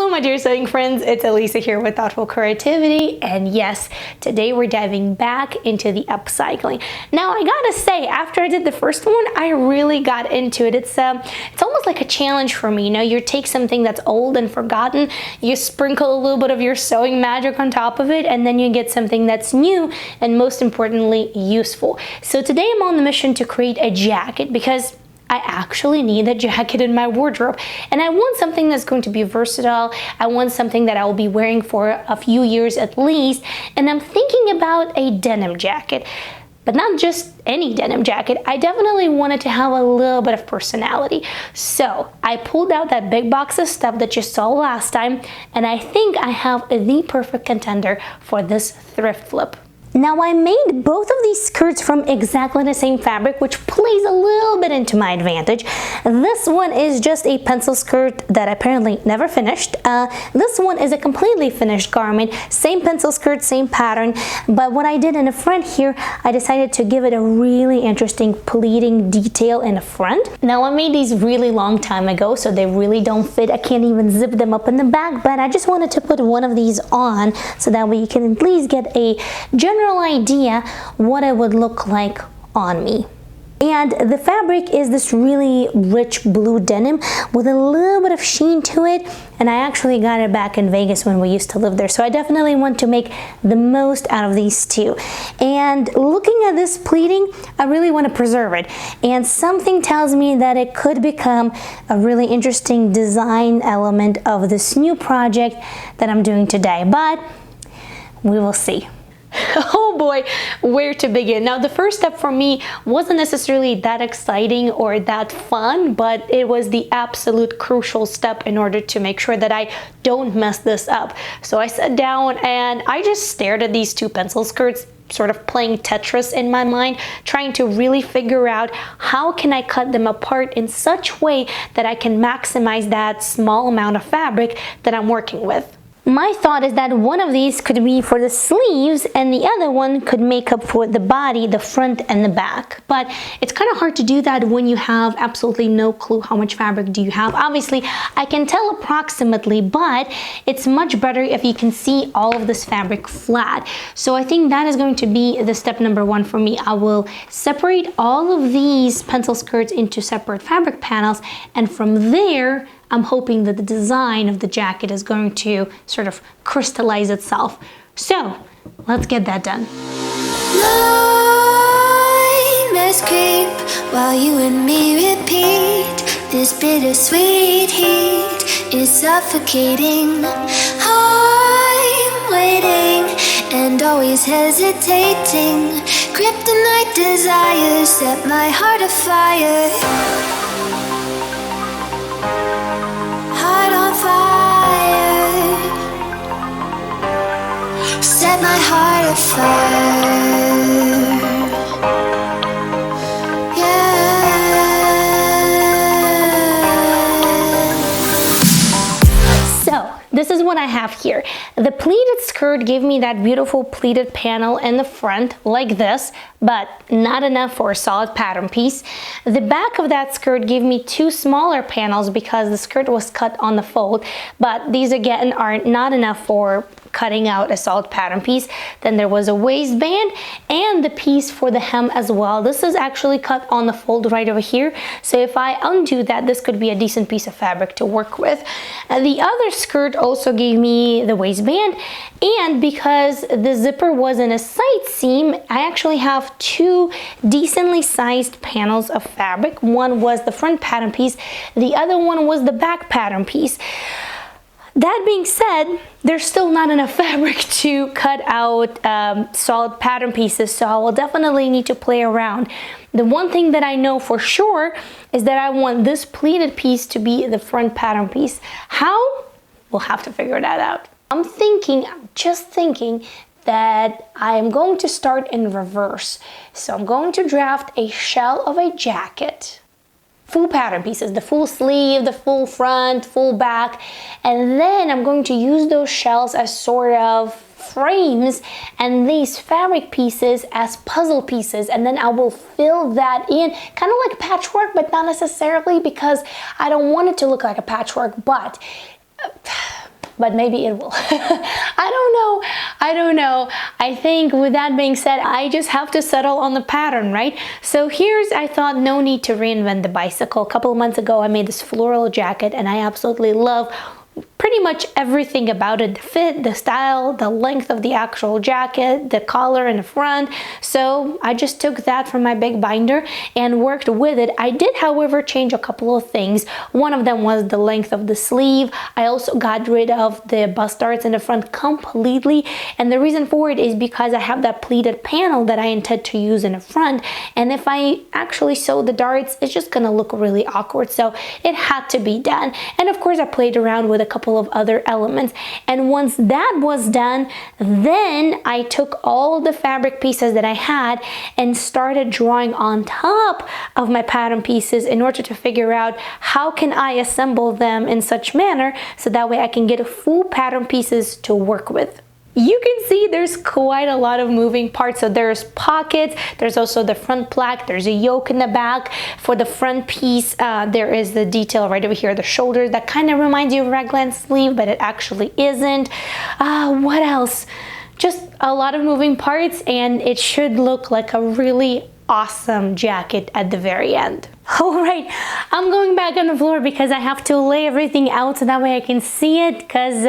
Hello my dear sewing friends, it's Alisa here with Thoughtful Creativity, and yes, today we're diving back into the upcycling. Now I gotta say, after I did the first one, I really got into it. It's almost like a challenge for me. You know, you take something that's old and forgotten, you sprinkle a little bit of your sewing magic on top of it, and then you get something that's new and most importantly, useful. So today I'm on the mission to create a jacket because I actually need a jacket in my wardrobe, and I want something that's going to be versatile. I want something that I will be wearing for a few years at least, and I'm thinking about a denim jacket. But not just any denim jacket. I definitely wanted to have a little bit of personality. So I pulled out that big box of stuff that you saw last time, and I think I have the perfect contender for this thrift flip. Now I made both of these skirts from exactly the same fabric, which plays a little bit into my advantage. This one is just a pencil skirt that I apparently never finished. This one is a completely finished garment, same pencil skirt, same pattern, but what I did in the front here, I decided to give it a really interesting pleating detail in the front. Now I made these really long time ago, so they really don't fit. I can't even zip them up in the back, but I just wanted to put one of these on so that way you can at least get a general idea what it would look like on me. And the fabric is this really rich blue denim with a little bit of sheen to it, and I actually got it back in Vegas when we used to live there, so I definitely want to make the most out of these two. And looking at this pleating, I really want to preserve it, and something tells me that it could become a really interesting design element of this new project that I'm doing today, but we will see. Oh boy, where to begin? Now the first step for me wasn't necessarily that exciting or that fun, but it was the absolute crucial step in order to make sure that I don't mess this up. So I sat down and I just stared at these two pencil skirts, sort of playing Tetris in my mind, trying to really figure out how can I cut them apart in such way that I can maximize that small amount of fabric that I'm working with. My thought is that one of these could be for the sleeves and the other one could make up for the body, the front and the back. But it's kind of hard to do that when you have absolutely no clue how much fabric do you have. Obviously, I can tell approximately, but it's much better if you can see all of this fabric flat. So I think that is going to be the step number one for me. I will separate all of these pencil skirts into separate fabric panels, and from there, I'm hoping that the design of the jacket is going to sort of crystallize itself. So let's get that done. Nightmares creep while you and me repeat. This bittersweet heat is suffocating. I'm waiting and always hesitating. Kryptonite desires set my heart afire. Set my heart afire. This is what I have here. The pleated skirt gave me that beautiful pleated panel in the front like this, but not enough for a solid pattern piece. The back of that skirt gave me two smaller panels because the skirt was cut on the fold, but these again are not enough for cutting out a solid pattern piece. Then there was a waistband and the piece for the hem as well. This is actually cut on the fold right over here, so if I undo that, this could be a decent piece of fabric to work with. The other skirt also gave me the waistband, and because the zipper was in a side seam, I actually have two decently sized panels of fabric. One was the front pattern piece, the other one was the back pattern piece. That being said, there's still not enough fabric to cut out solid pattern pieces, so I will definitely need to play around. The one thing that I know for sure is that I want this pleated piece to be the front pattern piece. How? We'll have to figure that out. I'm just thinking that I am going to start in reverse. So I'm going to draft a shell of a jacket. Full pattern pieces, the full sleeve, the full front, full back, and then I'm going to use those shells as sort of frames and these fabric pieces as puzzle pieces, and then I will fill that in, kind of like patchwork, but not necessarily, because I don't want it to look like a patchwork, but but maybe it will. I don't know. I think with that being said, I just have to settle on the pattern, right? So I thought no need to reinvent the bicycle. A couple of months ago, I made this floral jacket and I absolutely love pretty much everything about it: the fit, the style, the length of the actual jacket, the collar in the front. So I just took that from my big binder and worked with it. I did, however, change a couple of things. One of them was the length of the sleeve. I also got rid of the bust darts in the front completely, and the reason for it is because I have that pleated panel that I intend to use in the front, and if I actually sew the darts, it's just gonna look really awkward, so it had to be done. And of course I played around with a couple of other elements, and once that was done, then I took all the fabric pieces that I had and started drawing on top of my pattern pieces in order to figure out how can I assemble them in such manner so that way I can get full pattern pieces to work with. You can see there's quite a lot of moving parts. So there's pockets, there's also the front plaque, there's a yoke in the back. For the front piece, there is the detail right over here, the shoulders, that kind of reminds you of a raglan sleeve, but it actually isn't. What else? Just a lot of moving parts, and it should look like a really awesome jacket at the very end. All right, I'm going back on the floor because I have to lay everything out so that way I can see it, because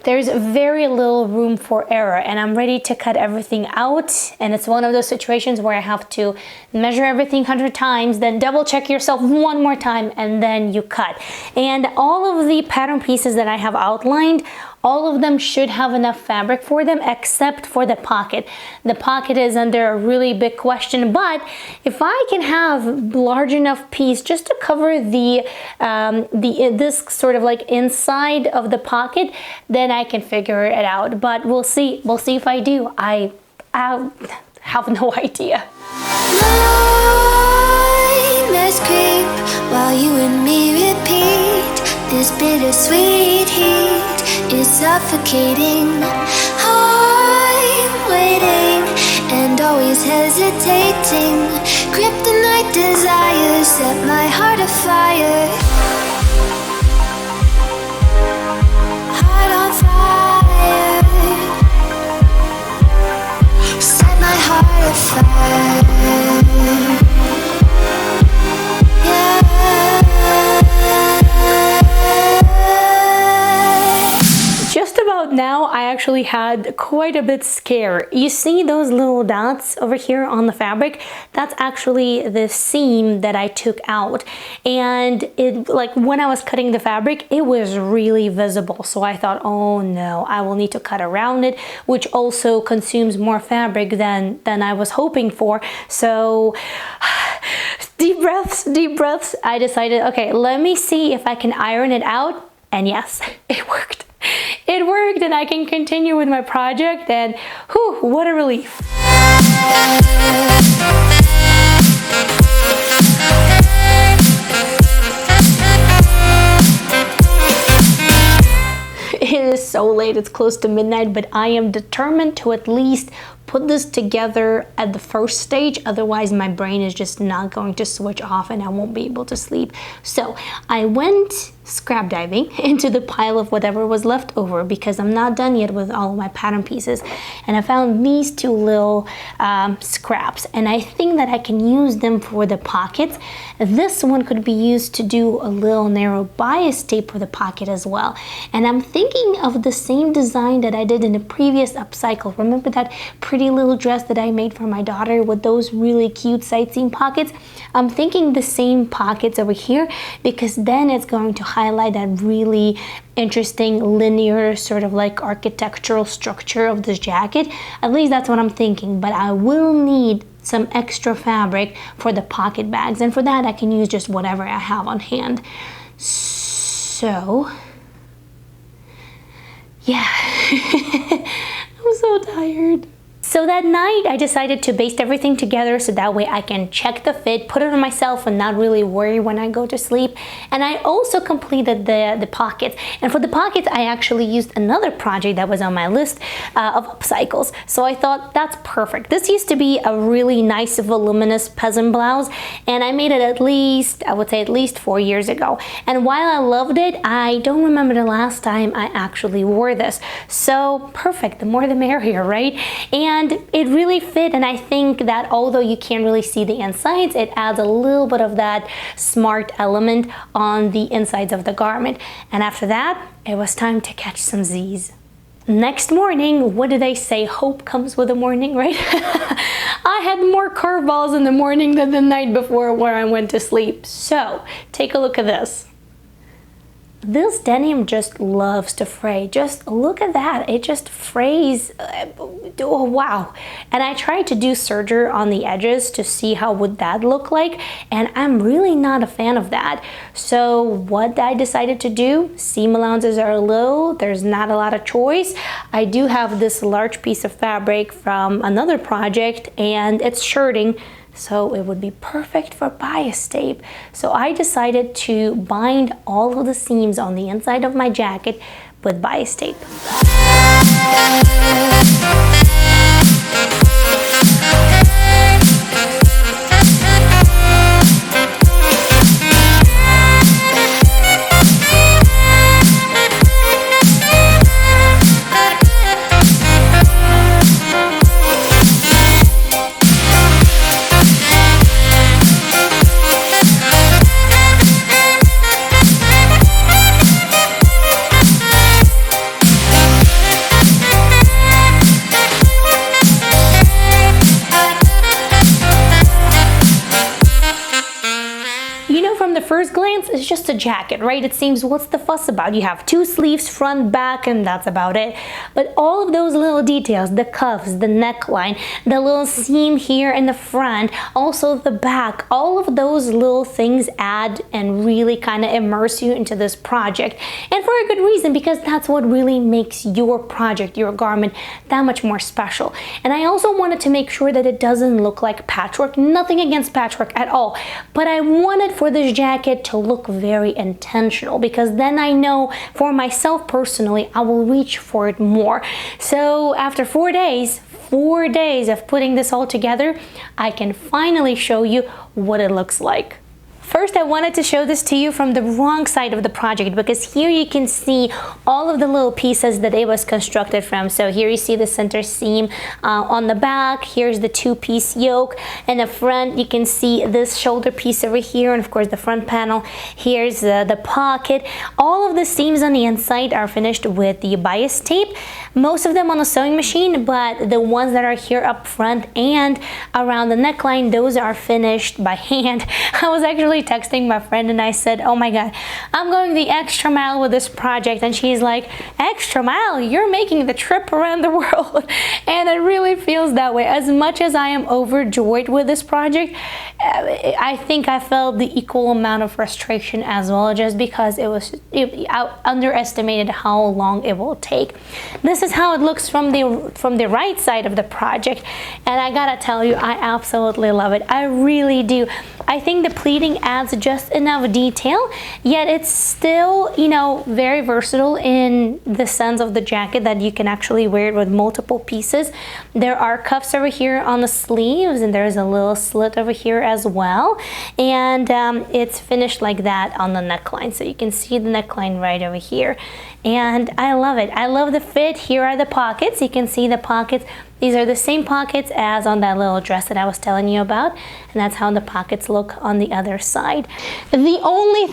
there's very little room for error, and I'm ready to cut everything out. And it's one of those situations where I have to measure everything 100 times, then double check yourself one more time, and then you cut. And all of the pattern pieces that I have outlined, all of them should have enough fabric for them except for the pocket. The pocket is under a really big question, but if I can have large enough piece just to cover this sort of like inside of the pocket, then I can figure it out. But we'll see if I do. I have no idea. Nightmares creep while you and me repeat. This bittersweet heat is suffocating. I'm waiting and always hesitating. Kryptonite desires set my heart afire. Heart on fire. Set my heart afire. Just about now, I actually had quite a bit scare. You see those little dots over here on the fabric? That's actually the seam that I took out. And it, like when I was cutting the fabric, it was really visible. So I thought, oh no, I will need to cut around it, which also consumes more fabric than I was hoping for. So deep breaths, deep breaths. I decided, okay, let me see if I can iron it out. And yes, it worked. It worked, and I can continue with my project, and whew, what a relief. It is so late, it's close to midnight, but I am determined to at least put this together at the first stage, otherwise my brain is just not going to switch off and I won't be able to sleep. So I went scrap diving into the pile of whatever was left over because I'm not done yet with all of my pattern pieces, and I found these two little scraps, and I think that I can use them for the pockets. This one could be used to do a little narrow bias tape for the pocket as well, and I'm thinking of the same design that I did in the previous upcycle. Remember that pretty little dress that I made for my daughter with those really cute sightseeing pockets? I'm thinking the same pockets over here, because then it's going to highlight that really interesting linear sort of like architectural structure of this jacket. At least that's what I'm thinking, but I will need some extra fabric for the pocket bags, and for that I can use just whatever I have on hand. So yeah, I'm so tired. So So that night I decided to baste everything together so that way I can check the fit, put it on myself and not really worry when I go to sleep. And I also completed the pockets. And for the pockets, I actually used another project that was on my list of upcycles. So I thought that's perfect. This used to be a really nice voluminous peasant blouse, and I made it at least, I would say at least 4 years ago. And while I loved it, I don't remember the last time I actually wore this. So perfect, the more the merrier, right? And it really fit, and I think that although you can't really see the insides, it adds a little bit of that smart element on the insides of the garment. And after that, it was time to catch some Z's. Next morning, what do they say? Hope comes with the morning, right? I had more curveballs in the morning than the night before where I went to sleep. So take a look at this. This denim just loves to fray. Just look at that. It just frays. Oh, wow. And I tried to do serger on the edges to see how would that look like. And I'm really not a fan of that. So what I decided to do, seam allowances are low. There's not a lot of choice. I do have this large piece of fabric from another project and it's shirting. So it would be perfect for bias tape. So I decided to bind all of the seams on the inside of my jacket with bias tape. First glance, it's just a jacket, right? It seems, what's the fuss about? You have 2 sleeves, front, back, and that's about it. But all of those little details, the cuffs, the neckline, the little seam here in the front, also the back, all of those little things add and really kind of immerse you into this project. And for a good reason, because that's what really makes your project, your garment, that much more special. And I also wanted to make sure that it doesn't look like patchwork. Nothing against patchwork at all. But I wanted for this jacket to look very intentional, because then I know for myself personally I will reach for it more. So after 4 days of putting this all together, I can finally show you what it looks like. First, I wanted to show this to you from the wrong side of the project, because here you can see all of the little pieces that it was constructed from. So here you see the center seam on the back, here's the 2-piece yoke, and the front you can see this shoulder piece over here, and of course the front panel. Here's the pocket. All of the seams on the inside are finished with the bias tape, most of them on a sewing machine, but the ones that are here up front and around the neckline, those are finished by hand. I was actually texting my friend and I said, oh my god, I'm going the extra mile with this project, and she's like, extra mile? You're making the trip around the world. And it really feels that way. As much as I am overjoyed with this project, I think I felt the equal amount of frustration as well, just because I underestimated how long it will take. This is how it looks from the right side of the project, and I gotta tell you, I absolutely love it. I really do. I think the pleating adds just enough detail, yet it's still, you know, very versatile in the sense of the jacket that you can actually wear it with multiple pieces. There are cuffs over here on the sleeves, and there's a little slit over here as well, and it's finished like that on the neckline, so you can see the neckline right over here. And I love it. I love the fit. Here are the pockets. You can see the pockets. These are the same pockets as on that little dress that I was telling you about, and that's how the pockets look on the other side. The only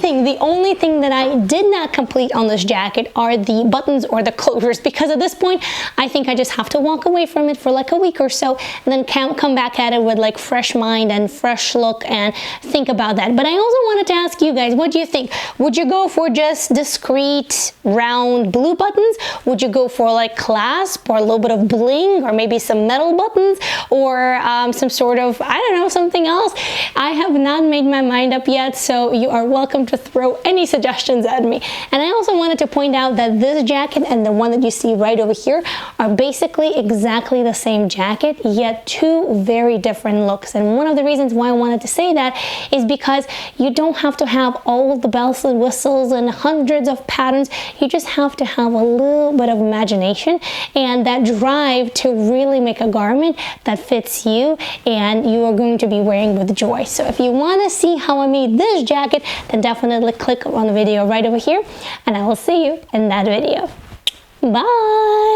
thing that I did not complete on this jacket are the buttons or the closures, because at this point I think I just have to walk away from it for like a week or so, and then come back at it with like fresh mind and fresh look and think about that. But I also wanted to ask you guys, what do you think? Would you go for just discreet round blue buttons? Would you go for like clasp or a little bit of bling, or maybe be some metal buttons or some sort of, I don't know, something else. I have not made my mind up yet, so you are welcome to throw any suggestions at me. And I also wanted to point out that this jacket and the one that you see right over here are basically exactly the same jacket, yet two very different looks. And one of the reasons why I wanted to say that is because you don't have to have all the bells and whistles and hundreds of patterns. You just have to have a little bit of imagination and that drive to really make a garment that fits you and you are going to be wearing with joy. So if you want to see how I made this jacket, then definitely click on the video right over here, and I will see you in that video. Bye!